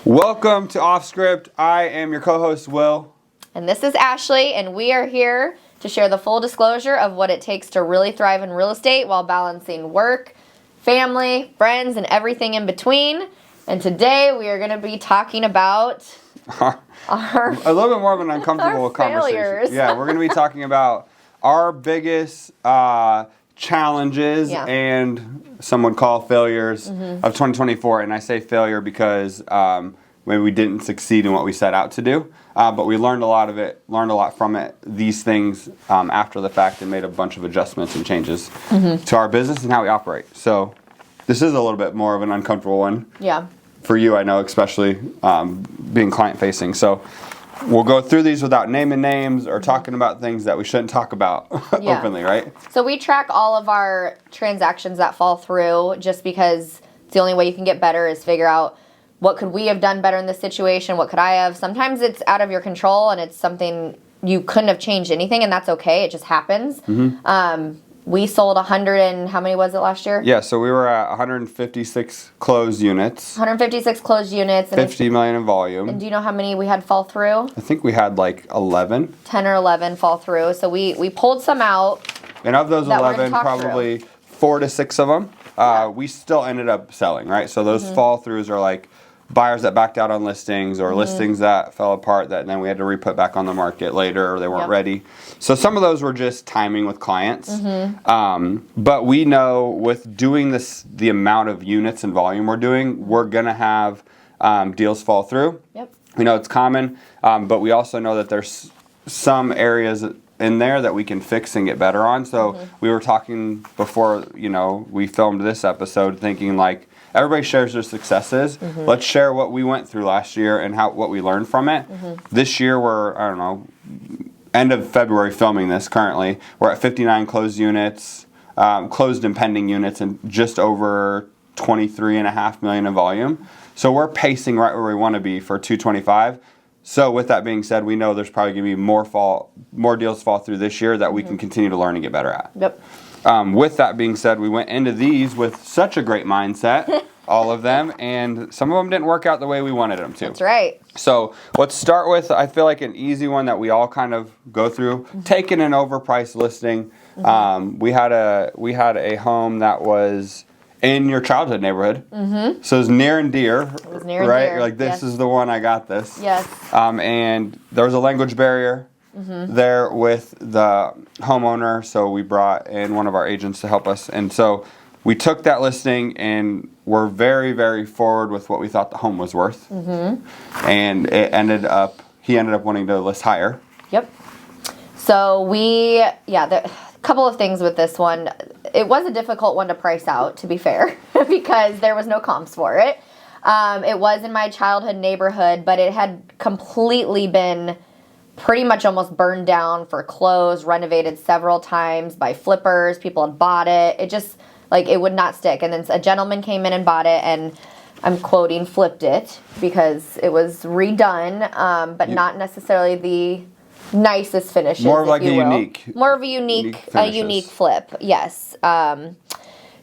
Welcome to Off Script. I am your co-host, Will. And this is Ashley, and we are here to share the full disclosure of what it takes to really thrive in real estate while balancing work, family, friends, and everything in between. And today we are going to be talking about our a little bit more of an uncomfortable conversation. Failures. Yeah, we're going to be talking about our biggest challenges and some would call failures of 2024. And I say failure because maybe we didn't succeed in what we set out to do, but we learned a lot from it, these things after the fact, and made a bunch of adjustments and changes to our business and how we operate. So this is a little bit more of an uncomfortable one. Yeah. For you, I know, especially being client-facing. So we'll go through these without naming names or talking about things that we shouldn't talk about openly, right? So we track all of our transactions that fall through just because it's the only way you can get better is figure out what could we have done better in this situation, what could I have. Sometimes it's out of your control and it's something you couldn't have changed anything, and that's okay. It just happens. We sold 100 and how many was it last year? Yeah, so we were at 156 closed units. 156 closed units. And $50 million in volume. And do you know how many we had fall through? I think we had like 11. 10 or 11 fall through. So we pulled some out. And of those 11, probably 4 to 6 of them, we still ended up selling, right? So those fall throughs are like buyers that backed out on listings or listings that fell apart that then we had to re-put back on the market later or they weren't ready. So some of those were just timing with clients. But we know with doing this, the amount of units and volume we're doing, we're going to have deals fall through. We know it's common, but we also know that there's some areas in there that we can fix and get better on. So we were talking before, we filmed this episode thinking like, everybody shares their successes. Let's share what we went through last year and what we learned from it. This year we're, end of February filming this currently. We're at 59 closed units, closed and pending units, and just over 23.5 million in volume. So we're pacing right where we want to be for 225. So with that being said, we know there's probably going to be more deals fall through this year that we can continue to learn and get better at. With that being said, we went into these with such a great mindset, all of them, and some of them didn't work out the way we wanted them to. That's right. So let's start with, I feel like an easy one that we all kind of go through, taking an overpriced listing. We had a home that was in your childhood neighborhood, so it was near and dear, right? You're like, this is the one, I got this. Yes. And there was a language barrier there with the homeowner, so we brought in one of our agents to help us. And so we took that listing and we're very, very forward with what we thought the home was worth. And he ended up wanting to list higher. So a couple of things with this one. It was a difficult one to price out, to be fair, because there was no comps for it. It was in my childhood neighborhood, but it had completely been pretty much almost burned down, foreclosed, renovated several times by flippers. People had bought it. It just, it would not stick. And then a gentleman came in and bought it, and I'm quoting, flipped it, because it was redone, but not necessarily the nicest finishes, more of like a unique flip. Yes.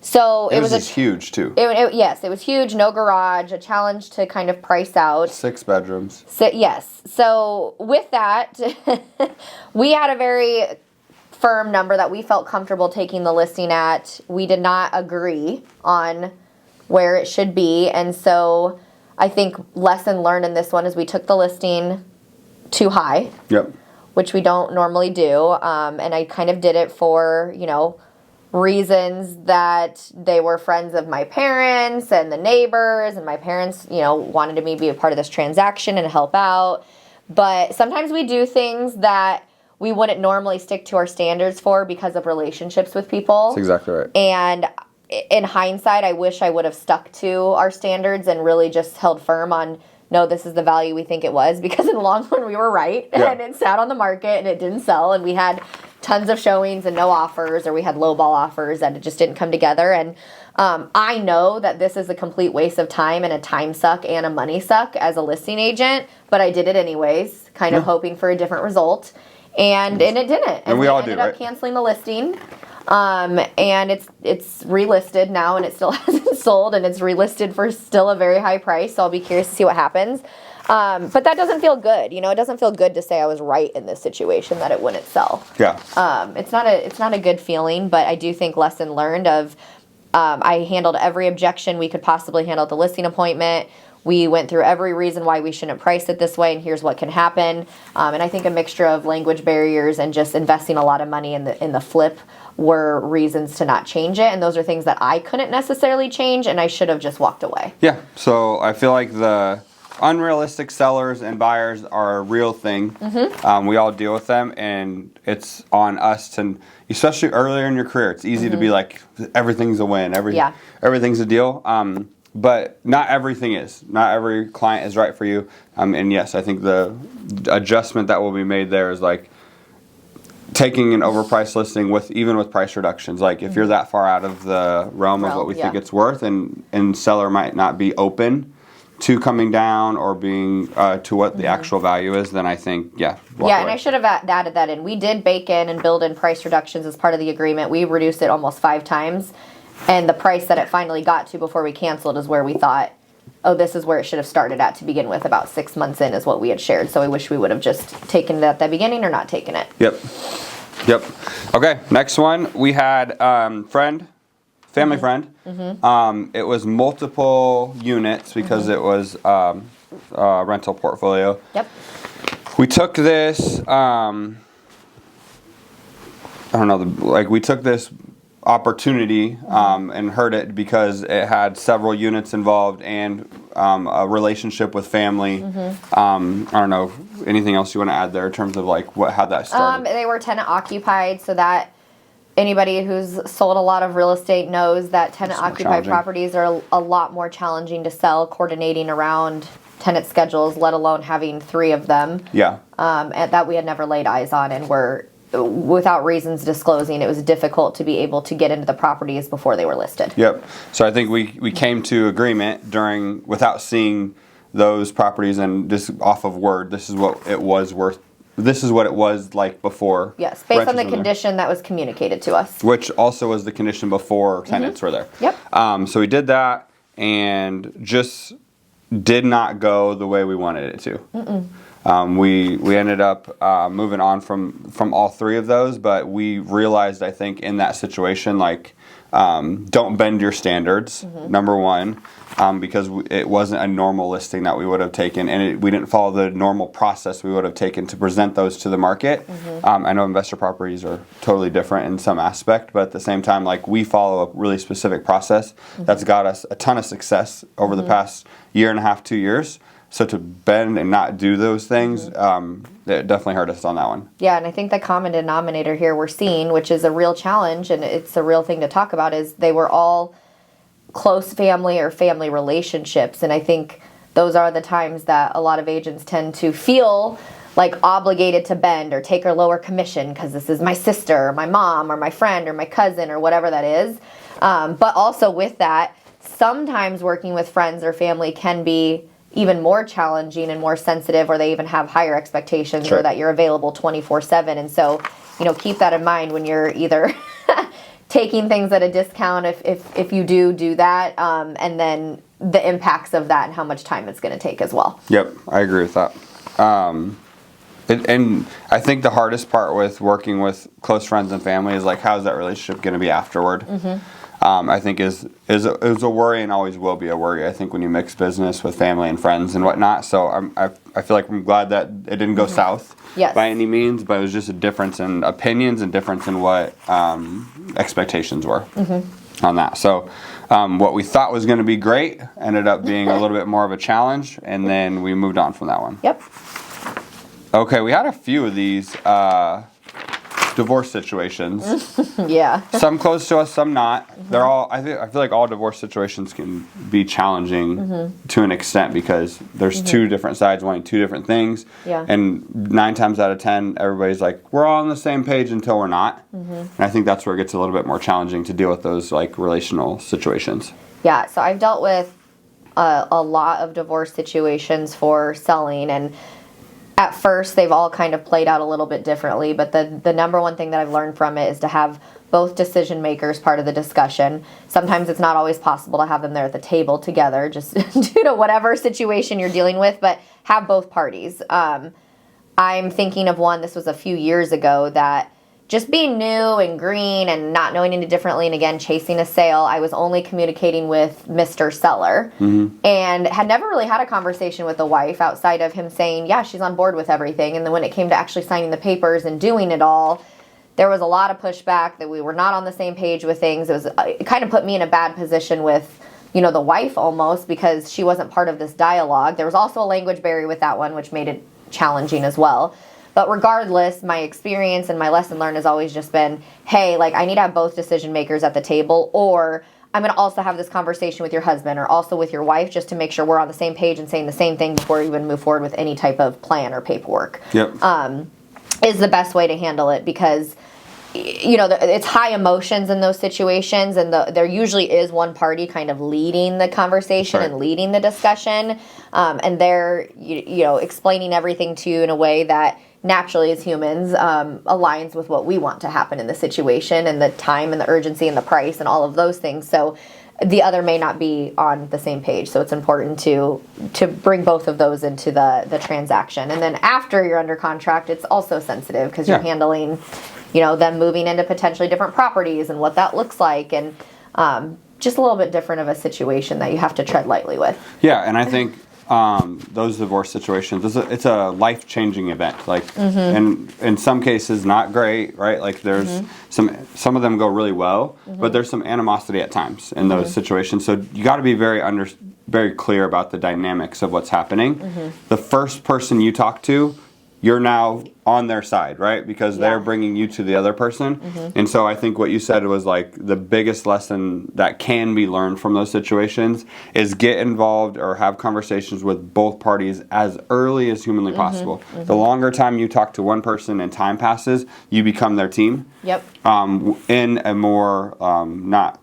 So it was huge too. Yes, it was huge. No garage. A challenge to kind of price out. 6 bedrooms. Yes. So with that, we had a very firm number that we felt comfortable taking the listing at. We did not agree on where it should be, and so I think lesson learned in this one is we took the listing too high. Which we don't normally do, and I kind of did it for reasons that they were friends of my parents and the neighbors, and my parents, wanted me to be a part of this transaction and help out. But sometimes we do things that we wouldn't normally stick to our standards for because of relationships with people. That's exactly right. And in hindsight, I wish I would have stuck to our standards and really just held firm on, no, this is the value we think it was, because in the long run we were right, and it sat on the market and it didn't sell, and we had tons of showings and no offers, or we had lowball offers that it just didn't come together. And I know that this is a complete waste of time and a time suck and a money suck as a listing agent, but I did it anyways, kind of hoping for a different result, and it didn't. And we all do, ended up canceling the listing. And it's relisted now, and it still hasn't sold, and it's relisted for still a very high price. So I'll be curious to see what happens. But that doesn't feel good. You know, it doesn't feel good to say I was right in this situation that it wouldn't sell. Yeah. It's not a good feeling, but I do think lesson learned of I handled every objection we could possibly handle at the listing appointment. We went through every reason why we shouldn't price it this way, and here's what can happen. And I think a mixture of language barriers and just investing a lot of money in the flip were reasons to not change it. And those are things that I couldn't necessarily change, and I should have just walked away. Yeah. So I feel like the unrealistic sellers and buyers are a real thing. We all deal with them, and it's on us to, especially earlier in your career, it's easy to be like, everything's a win, everything's a deal. But not everything is. Not every client is right for you. And yes, I think the adjustment that will be made there is like taking an overpriced listing even with price reductions. Like if you're that far out of the realm of what we think it's worth, and seller might not be open to coming down or being to what the actual value is, then I think, walk away. And I should have added that in. We did bake in and build in price reductions as part of the agreement. We reduced it almost 5 times. And the price that it finally got to before we canceled is where we thought, oh, this is where it should have started at to begin with. About 6 months in is what we had shared. So I wish we would have just taken it at the beginning or not taken it. Yep. Okay, next one. We had family friend. It was multiple units because it was a rental portfolio. Yep. We took this, we took this opportunity and heard it because it had several units involved and a relationship with family. I don't know, anything else you want to add there in terms of like how that started? They were tenant occupied, so that anybody who's sold a lot of real estate knows that tenant occupied properties are a lot more challenging to sell, coordinating around tenant schedules, let alone having 3 of them. Yeah. And that we had never laid eyes on, and were, without reasons disclosing, it was difficult to be able to get into the properties before they were listed. Yep. So I think we came to agreement without seeing those properties and just off of word, this is what it was worth. This is what it was like before. Yes, based on the condition that was communicated to us. Which also was the condition before tenants were there. Yep. So we did that and just did not go the way we wanted it to. We ended up moving on from all 3 of those, but we realized, I think, in that situation, like, don't bend your standards, number one, because it wasn't a normal listing that we would have taken, and we didn't follow the normal process we would have taken to present those to the market. I know investor properties are totally different in some aspect, but at the same time, like, we follow a really specific process that's got us a ton of success over the past year and a half, 2 years. So to bend and not do those things, it definitely hurt us on that one. Yeah, and I think the common denominator here we're seeing, which is a real challenge, and it's a real thing to talk about, is they were all close family or family relationships. And I think those are the times that a lot of agents tend to feel like obligated to bend or take a lower commission because this is my sister or my mom or my friend or my cousin or whatever that is. But also with that, sometimes working with friends or family can be even more challenging and more sensitive, or they even have higher expectations, or that you're available 24/7. And so, keep that in mind when you're either taking things at a discount, if you do that, and then the impacts of that and how much time it's going to take as well. Yep, I agree with that. And I think the hardest part with working with close friends and family is like, how's that relationship going to be afterward? I think is a worry, and always will be a worry, I think, when you mix business with family and friends and whatnot. So I feel like I'm glad that it didn't go south by any means, but it was just a difference in opinions and difference in what expectations were on that. So what we thought was going to be great ended up being a little bit more of a challenge, and then we moved on from that one. Yep. Okay, we had a few of these divorce situations. Yeah. Some close to us, some not. They're all. I feel like all divorce situations can be challenging to an extent because there's 2 different sides wanting 2 different things. Yeah. And 9 times out of 10, everybody's like, we're all on the same page until we're not. And I think that's where it gets a little bit more challenging to deal with those like relational situations. Yeah. So I've dealt with a lot of divorce situations for selling, and at first they've all kind of played out a little bit differently, but the number one thing that I've learned from it is to have both decision makers part of the discussion. Sometimes it's not always possible to have them there at the table together, just due to whatever situation you're dealing with, but have both parties. I'm thinking of one, this was a few years ago, that just being new and green and not knowing any differently, and again, chasing a sale, I was only communicating with Mr. Seller and had never really had a conversation with the wife outside of him saying, yeah, she's on board with everything. And then when it came to actually signing the papers and doing it all, there was a lot of pushback that we were not on the same page with things. It kind of put me in a bad position with, the wife almost, because she wasn't part of this dialogue. There was also a language barrier with that one, which made it challenging as well. But regardless, my experience and my lesson learned has always just been, hey, I need to have both decision makers at the table, or I'm going to also have this conversation with your husband or also with your wife just to make sure we're on the same page and saying the same thing before we even move forward with any type of plan or paperwork. Yep. Is the best way to handle it, because it's high emotions in those situations, and there usually is one party kind of leading the conversation and leading the discussion, and they're explaining everything to you in a way that naturally, as humans, aligns with what we want to happen in the situation and the time and the urgency and the price and all of those things. So the other may not be on the same page. So it's important to bring both of those into the transaction. And then after you're under contract, it's also sensitive because you're handling, them moving into potentially different properties and what that looks like, and just a little bit different of a situation that you have to tread lightly with. Yeah, and I think those divorce situations, it's a life-changing event. And in some cases, not great, right? There's some of them go really well, but there's some animosity at times in those situations. So you got to be very clear about the dynamics of what's happening. The first person you talk to, you're now on their side, right? Because they're bringing you to the other person. And so I think what you said was the biggest lesson that can be learned from those situations is get involved or have conversations with both parties as early as humanly possible. The longer time you talk to one person and time passes, you become their team. Yep. In a more not,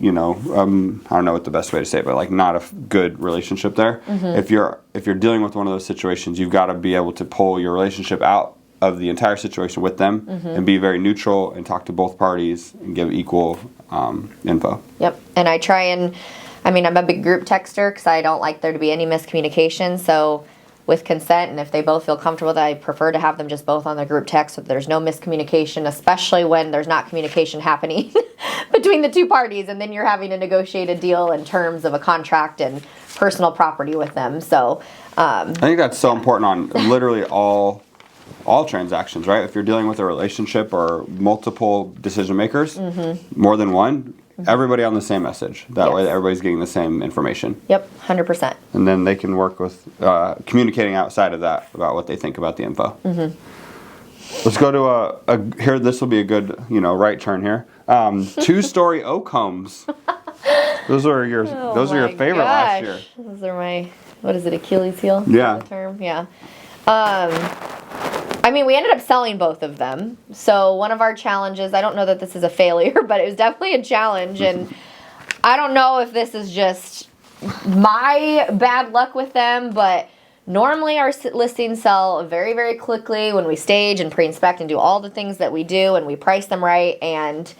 I don't know what the best way to say it, but not a good relationship there. If you're dealing with one of those situations, you've got to be able to pull your relationship out of the entire situation with them and be very neutral and talk to both parties and give equal info. Yep. And I try I'm a big group texter because I don't like there to be any miscommunication. So with consent, and if they both feel comfortable with it, I prefer to have them just both on the group text so that there's no miscommunication, especially when there's not communication happening between the two parties, and then you're having to negotiate a deal in terms of a contract and personal property with them. So I think that's so important on literally all transactions, right? If you're dealing with a relationship or multiple decision makers, more than one, everybody on the same message. That way everybody's getting the same information. Yep, 100%. And then they can work with communicating outside of that about what they think about the info. Let's go to here, this will be a good, right turn here. 2-story oak homes. Those are your favorite last year. Those are my, what is it, Achilles heel? Yeah. The term? Yeah. We ended up selling both of them. So one of our challenges, I don't know that this is a failure, but it was definitely a challenge. And I don't know if this is just my bad luck with them, but normally our listings sell very, very quickly when we stage and pre-inspect and do all the things that we do and we price them right. And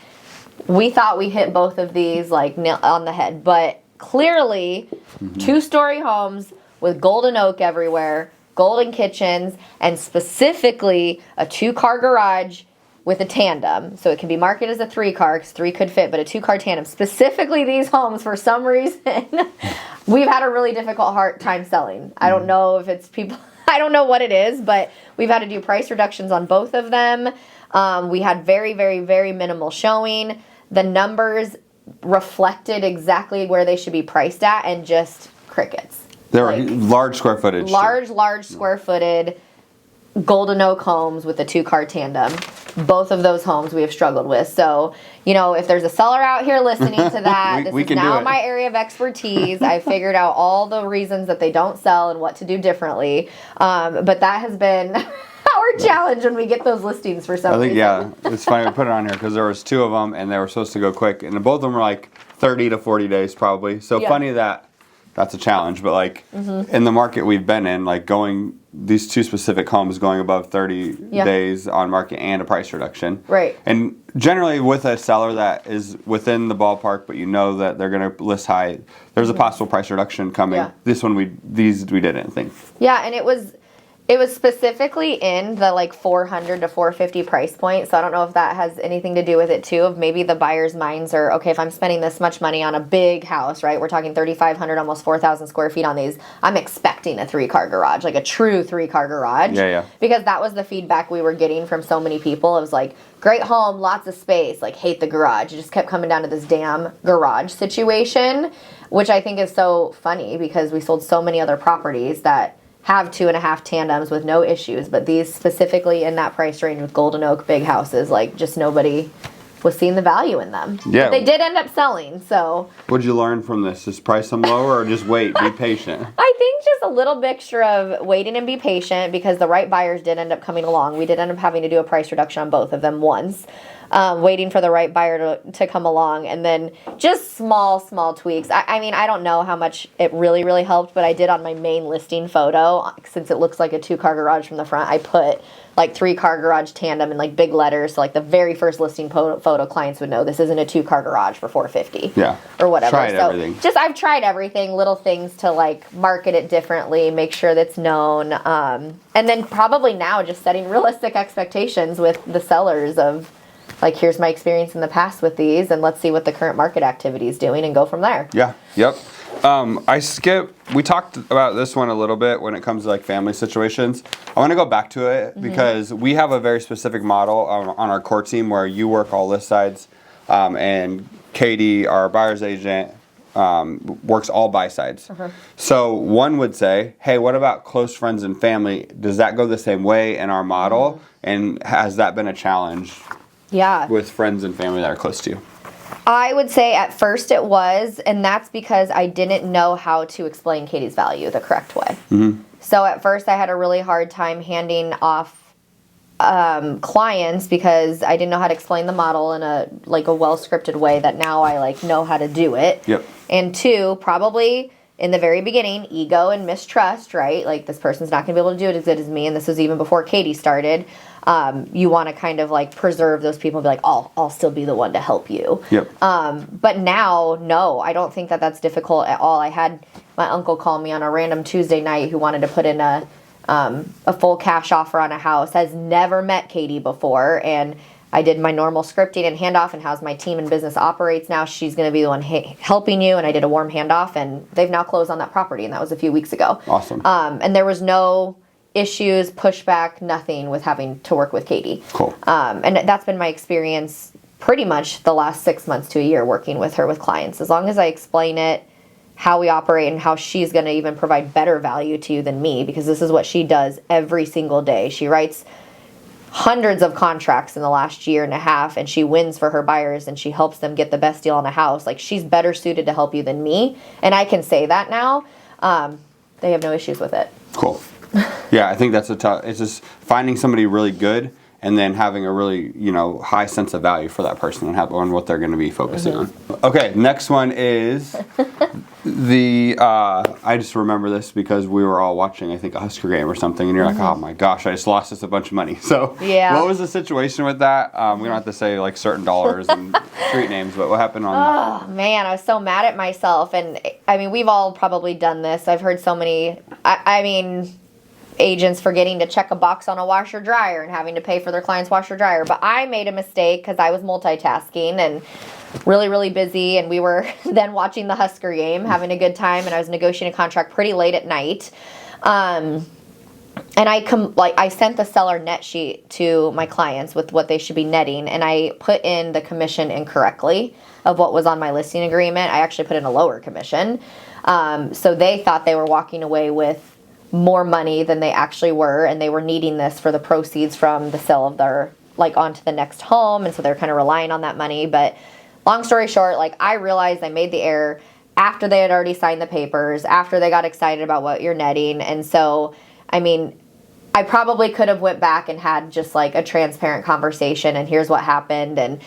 we thought we hit both of these on the head. But clearly, 2-story homes with golden oak everywhere, golden kitchens, and specifically a 2-car garage with a tandem. So it can be marketed as a 3-car because 3 could fit, but a 2-car tandem. Specifically these homes, for some reason, we've had a really hard time selling. I don't know if it's people, I don't know what it is, but we've had to do price reductions on both of them. We had very, very, very minimal showing. The numbers reflected exactly where they should be priced at, and just crickets. There are large square footage. Large square footed golden oak homes with a 2-car tandem. Both of those homes we have struggled with. So, if there's a seller out here listening to that, this is now my area of expertise. I figured out all the reasons that they don't sell and what to do differently. But that has been our challenge when we get those listings for some reason. Yeah, it's funny we put it on here because there was 2 of them and they were supposed to go quick. And both of them were 30 to 40 days probably. So funny that's a challenge, but in the market we've been in, going these two specific homes going above 30 days on market and a price reduction. Right. And generally with a seller that is within the ballpark, but you know that they're going to list high, there's a possible price reduction coming. Yeah. This one we didn't think. Yeah, and it was specifically in the like 400 to 450 price point. So I don't know if that has anything to do with it too. Of maybe the buyers' minds are, okay, if I'm spending this much money on a big house, right? We're talking 3,500, almost 4,000 square feet on these. I'm expecting a 3-car garage, like a true 3-car garage. Yeah. Because that was the feedback we were getting from so many people. It was like, great home, lots of space, like hate the garage. It just kept coming down to this damn garage situation, which I think is so funny because we sold so many other properties that have 2.5 tandems with no issues, but these specifically in that price range with Golden Oak big houses, like just nobody was seeing the value in them. Yeah. But they did end up selling, so. What'd you learn from this? Just price them lower or just wait, be patient? I think just a little mixture of waiting and be patient because the right buyers did end up coming along. We did end up having to do a price reduction on both of them once. Waiting for the right buyer to come along, and then just small tweaks. I mean, I don't know how much it really helped, but I did on my main listing photo, since it looks like a 2-car garage from the front, I put like 3-car garage tandem in like big letters, so like the very first listing photo clients would know this isn't a 2-car garage for $450. Yeah. Or whatever. Tried everything. I've tried everything, little things to like market it differently, make sure that's known, and then probably now just setting realistic expectations with the sellers of, like, here's my experience in the past with these, and let's see what the current market activity is doing and go from there. Yeah, yep. We talked about this one a little bit when it comes to like family situations. I want to go back to it because we have a very specific model on our core team where you work all list sides, and Katie, our buyer's agent, works all buy sides. So one would say, hey, what about close friends and family? Does that go the same way in our model? And has that been a challenge? Yeah. With friends and family that are close to you? I would say at first it was, and that's because I didn't know how to explain Katie's value the correct way. So at first I had a really hard time handing off clients because I didn't know how to explain the model in a well-scripted way that now I like know how to do it. Yep. And 2, probably in the very beginning, ego and mistrust, right? Like, this person's not going to be able to do it as good as me, and this was even before Katie started. You want to kind of like preserve those people and be like, I'll still be the one to help you. Yep. But now, no, I don't think that that's difficult at all. I had my uncle call me on a random Tuesday night who wanted to put in a full cash offer on a house, has never met Katie before, and I did my normal scripting and handoff and how's my team and business operates now. She's going to be the one helping you, and I did a warm handoff, and they've now closed on that property, and that was a few weeks ago. Awesome. And there was no issues, pushback, nothing with having to work with Katie. Cool. And that's been my experience pretty much the last 6 months to a year working with her with clients. As long as I explain it, how we operate, and how she's going to even provide better value to you than me, because this is what she does every single day. She writes hundreds of contracts in the last year and a half, and she wins for her buyers, and she helps them get the best deal on a house. Like, she's better suited to help you than me, and I can say that now. They have no issues with it. Cool. Yeah, I think that's it's just finding somebody really good and then having a really, high sense of value for that person and what they're going to be focusing on. Okay, next one is I just remember this because we were all watching, I think, a Husker game or something, and you're like, oh my gosh, I just lost us a bunch of money. So yeah. What was the situation with that? We don't have to say like certain dollars and street names, but what happened on Oh man, I was so mad at myself. And I mean, we've all probably done this. I've heard so many, agents forgetting to check a box on a washer dryer and having to pay for their client's washer dryer. But I made a mistake because I was multitasking and really, really busy. And we were then watching the Husker game, having a good time. And I was negotiating a contract pretty late at night. And I sent the seller net sheet to my clients with what they should be netting. And I put in the commission incorrectly of what was on my listing agreement. I actually put in a lower commission. So they thought they were walking away with more money than they actually were, and they were needing this for the proceeds from the sale of their, onto the next home, and so they're kind of relying on that money. But long story short, I realized I made the error after they had already signed the papers, after they got excited about what you're netting. And so, I probably could have went back and had just a transparent conversation, and here's what happened, and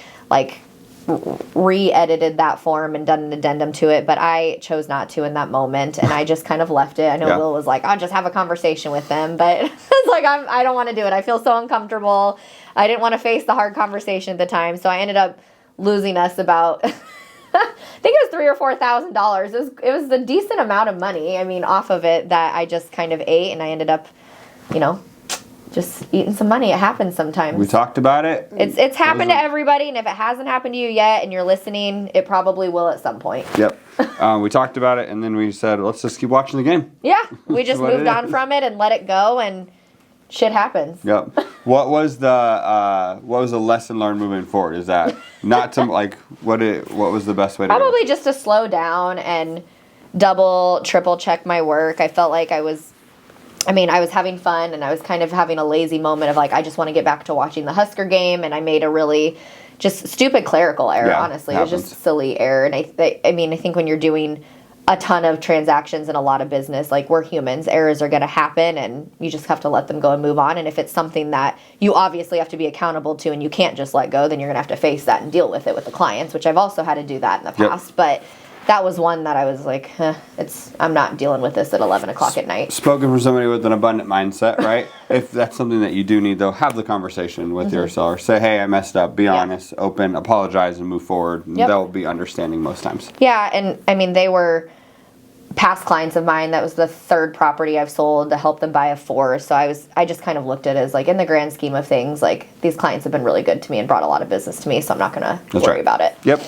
re-edited that form and done an addendum to it, but I chose not to in that moment, and I just kind of left it. I know Will was like, I'll just have a conversation with them, but it's like, I don't want to do it. I feel so uncomfortable. I didn't want to face the hard conversation at the time, so I ended up losing us about, I think it was $3,000 or $4,000. It was a decent amount of money, I mean, off of it that I just kind of ate, and I ended up, just eating some money. It happens sometimes. We talked about it. It's happened to everybody, and if it hasn't happened to you yet and you're listening, it probably will at some point. Yep. We talked about it, and then we said, let's just keep watching the game. Yeah. We just moved on from it and let it go, and shit happens. Yep. What was the lesson learned moving forward? Is that not to what was the best way to probably just to slow down and double, triple check my work. I felt like I was having fun, and I was kind of having a lazy moment of I just want to get back to watching the Husker game, and I made a really just stupid clerical error, honestly. It was just a silly error, and I think when you're doing a ton of transactions and a lot of business, we're humans, errors are going to happen, and you just have to let them go and move on. And if it's something that you obviously have to be accountable to and you can't just let go, then you're going to have to face that and deal with it with the clients, which I've also had to do that in the past. But that was one that I was like, I'm not dealing with this at 11 o'clock at night. Spoken from somebody with an abundant mindset, right? If that's something that you do need, though, have the conversation with your seller. Say, hey, I messed up. Be honest, open, apologize, and move forward. And they'll be understanding most times. Yeah, and they were past clients of mine. That was the third property I've sold to help them buy a 4. So I just kind of looked at it as in the grand scheme of things, these clients have been really good to me and brought a lot of business to me, so I'm not going to worry about it. Yep.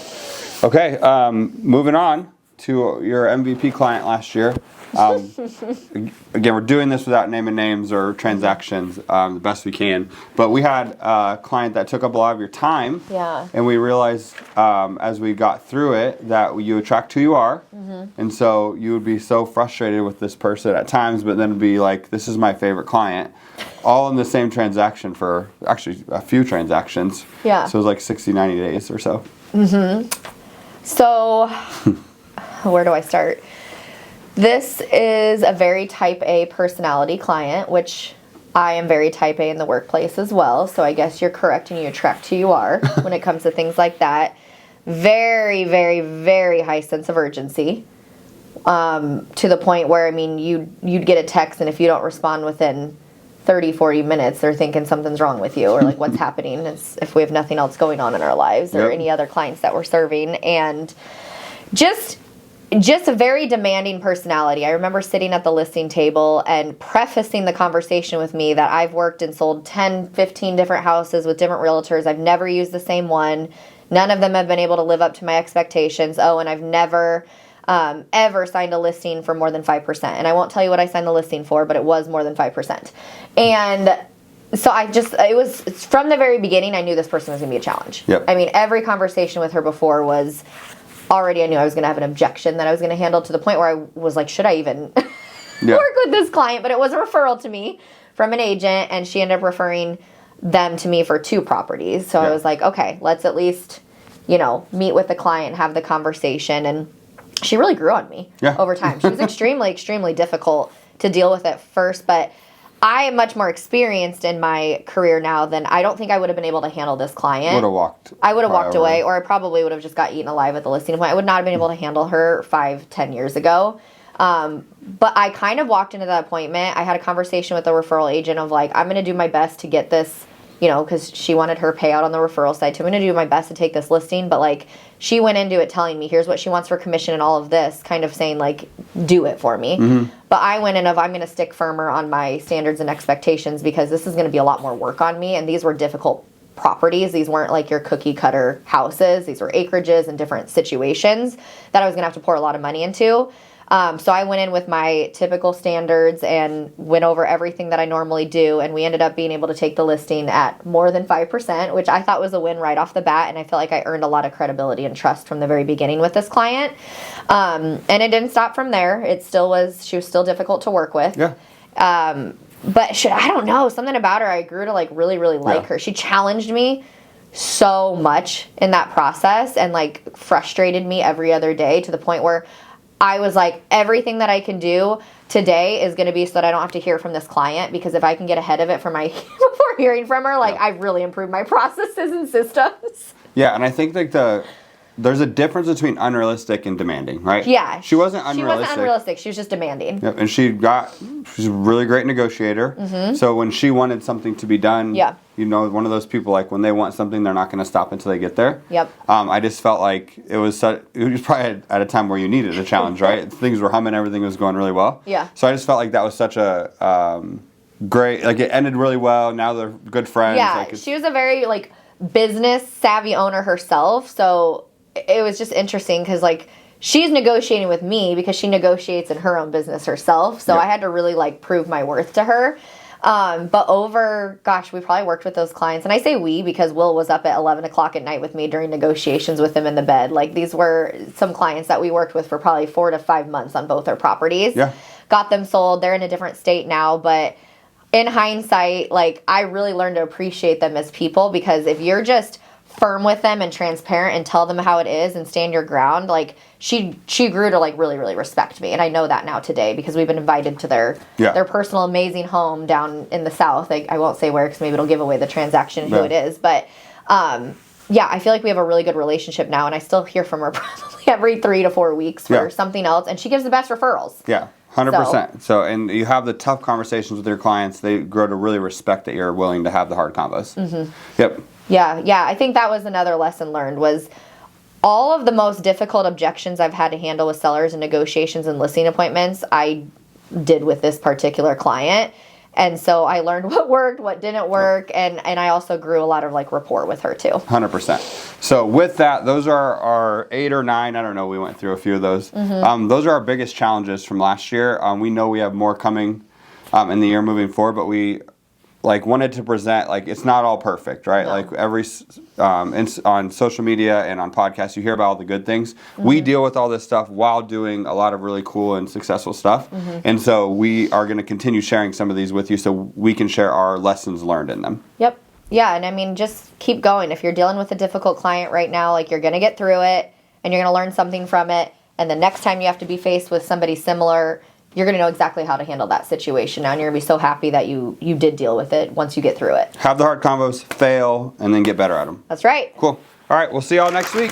Okay, moving on to your MVP client last year. Again, we're doing this without naming names or transactions the best we can. But we had a client that took up a lot of your time. Yeah. And we realized as we got through it that you attract who you are. And so you would be so frustrated with this person at times, but then be like, this is my favorite client. All in the same transaction for actually a few transactions. Yeah. So it was 60, 90 days or so. So, where do I start? This is a very type A personality client, which I am very type A in the workplace as well. So I guess you're correct, and you attract who you are when it comes to things like that. Very, very, very high sense of urgency. To the point where, you'd get a text, and if you don't respond within 30, 40 minutes, they're thinking something's wrong with you, or what's happening, if we have nothing else going on in our lives or any other clients that we're serving. And just a very demanding personality. I remember sitting at the listing table and prefacing the conversation with me that I've worked and sold 10, 15 different houses with different realtors. I've never used the same one. None of them have been able to live up to my expectations. Oh, and I've never ever signed a listing for more than 5%. And I won't tell you what I signed the listing for, but it was more than 5%. And so it was from the very beginning, I knew this person was going to be a challenge. Yep. Every conversation with her before was already, I knew I was going to have an objection that I was going to handle, to the point where I was like, should I even work with this client? But it was a referral to me from an agent, and she ended up referring them to me for 2 properties. So I was like, okay, let's at least, meet with the client, have the conversation. And she really grew on me over time. She was extremely, extremely difficult to deal with at first, but I am much more experienced in my career now than I don't think I would have been able to handle this client. I would have walked away, or I probably would have just got eaten alive at the listing point. I would not have been able to handle her 5-10 years ago. But I kind of walked into that appointment. I had a conversation with the referral agent of I'm going to do my best to get this, because she wanted her payout on the referral side. So I'm going to do my best to take this listing. But she went into it telling me, here's what she wants for commission and all of this, kind of saying do it for me. But I went in I'm going to stick firmer on my standards and expectations, because this is going to be a lot more work on me. And these were difficult properties. These weren't your cookie cutter houses. These were acreages and different situations that I was going to have to pour a lot of money into. So I went in with my typical standards and went over everything that I normally do, and we ended up being able to take the listing at more than 5%, which I thought was a win right off the bat, and I felt like I earned a lot of credibility and trust from the very beginning with this client. And it didn't stop from there. She was still difficult to work with. Yeah. But I don't know, something about her, I grew to really, really like her. She challenged me so much in that process, and frustrated me every other day, to the point where I was like, everything that I can do today is going to be so that I don't have to hear from this client, because if I can get ahead of it before hearing from her, I've really improved my processes and systems. Yeah, and I think like there's a difference between unrealistic and demanding, right? Yeah. She wasn't unrealistic. She wasn't unrealistic. She was just demanding. Yep, and she's a really great negotiator. Mm-hmm. So when she wanted something to be done, you know, one of those people, like when they want something, they're not going to stop until they get there. Yep. I just felt like it was probably at a time where you needed a challenge, right? Things were humming, everything was going really well. Yeah. So I just felt like that was such a great, like it ended really well. Now they're good friends. Yeah, like she was a very like business savvy owner herself. So it was just interesting because like she's negotiating with me because she negotiates in her own business herself. So I had to really like prove my worth to her. But we probably worked with those clients. And I say we because Will was up at 11 o'clock at night with me during negotiations with him in the bed. Like these were some clients that we worked with for probably 4 to 5 months on both their properties. Yeah. Got them sold. They're in a different state now. But in hindsight, like I really learned to appreciate them as people because if you're just firm with them and transparent and tell them how it is and stand your ground, like she grew to like really, really respect me. And I know that now today because we've been invited to their personal amazing home down in the South. Like I won't say where because maybe it'll give away the transaction and who it is. But I feel like we have a really good relationship now and I still hear from her probably every 3 to 4 weeks for something else. And she gives the best referrals. Yeah. 100%. So, and you have the tough conversations with your clients. They grow to really respect that you're willing to have the hard combos. Mm-hmm. Yep. Yeah. I think that was another lesson learned was all of the most difficult objections I've had to handle with sellers and negotiations and listing appointments, I did with this particular client. And so I learned what worked, what didn't work, and I also grew a lot of like rapport with her too. 100%. So with that, those are our 8 or 9. I don't know. We went through a few of those. Mm-hmm. Those are our biggest challenges from last year. We know we have more coming in the year moving forward, but we like wanted to present like it's not all perfect, right? No. Like every on social media and on podcasts, you hear about all the good things. Mm-hmm. We deal with all this stuff while doing a lot of really cool and successful stuff, and so we are going to continue sharing some of these with you, so we can share our lessons learned in them. Yep. Yeah, and I mean, just keep going. If you're dealing with a difficult client right now, like you're going to get through it, and you're going to learn something from it, and the next time you have to be faced with somebody similar, you're going to know exactly how to handle that situation now, and you're going to be so happy that you did deal with it once you get through it. Have the hard combos, fail, and then get better at them. That's right. Cool. All right, we'll see y'all next week.